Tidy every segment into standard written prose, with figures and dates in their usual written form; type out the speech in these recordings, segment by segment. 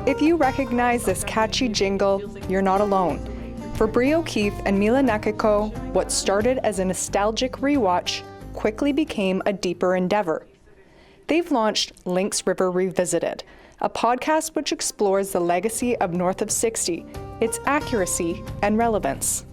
If you recognize this catchy jingle, you're not alone. For Brie O'Keefe and Mila Nekiko, what started as a nostalgic rewatch quickly became a deeper endeavor. They've launched Lynx River Revisited, a podcast which explores the legacy of North of 60, its accuracy and relevance.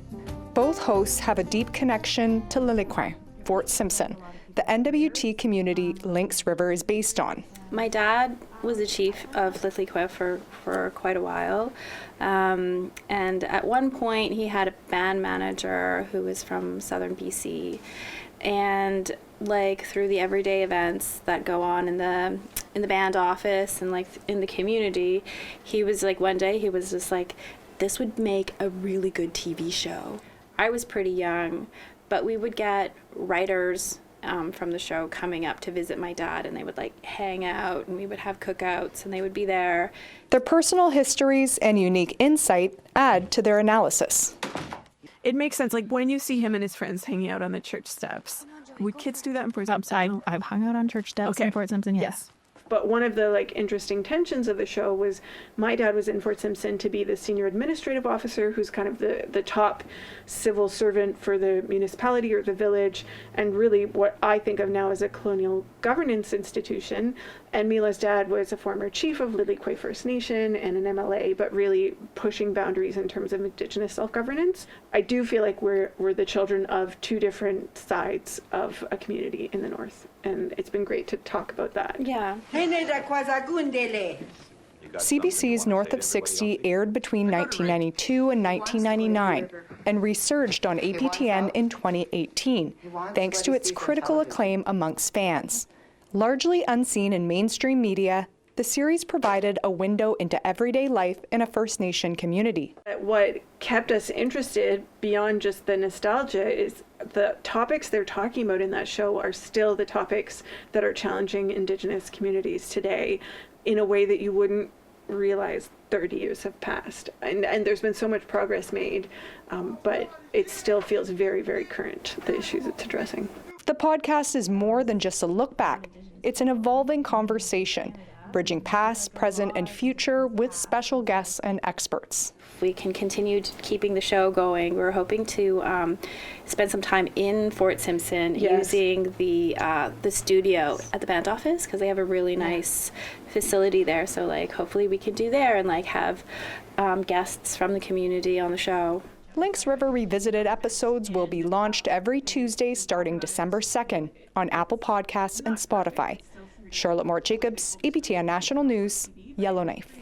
Both hosts have a deep connection to Lillekwan, Fort Simpson, the NWT community Lynx River is based on. My dad was the chief of Lillekwan for quite a while. And at one point he had a band manager who was from southern BC. And like through the everyday events that go on in the band office and like in the community, he was like, one day he was just like, this would make a really good TV show. I was pretty young, but we would get writers from the show coming up to visit my dad, and they would like hang out and we would have cookouts and they would be there. Their personal histories and unique insight add to their analysis. It makes sense, like when you see him and his friends hanging out on the church steps. Would kids do that in Fort Simpson? I've hung out on church steps in Fort Simpson, yes. But one of the like interesting tensions of the show was my dad was in Fort Simpson to be the senior administrative officer, who's kind of the top civil servant for the municipality or the village, and really what I think of now as a colonial governance institution. And Mila's dad was a former chief of Lillekwan First Nation and an MLA, but really pushing boundaries in terms of Indigenous self-governance. I do feel like we're the children of two different sides of a community in the north, and it's been great to talk about that. Yeah. CBC's North of 60 aired between 1992 and 1999 and resurged on APTN in 2018, thanks to its critical acclaim amongst fans. Largely unseen in mainstream media, the series provided a window into everyday life in a First Nation community. What kept us interested beyond just the nostalgia is the topics they're talking about in that show are still the topics that are challenging Indigenous communities today in a way that you wouldn't realize 30 years have passed. And there's been so much progress made, but it still feels very, very current, the issues it's addressing. The podcast is more than just a look back. It's an evolving conversation, bridging past, present, and future with special guests and experts. We can continue keeping the show going. We're hoping to spend some time in Fort Simpson using the studio at the band office, because they have a really nice facility there. So like hopefully we can do there and like have guests from the community on the show. Lynx River Revisited episodes will be launched every Tuesday starting December 2nd on Apple Podcasts and Spotify. Charlotte Mort Jacobs, APTN National News, Yellowknife.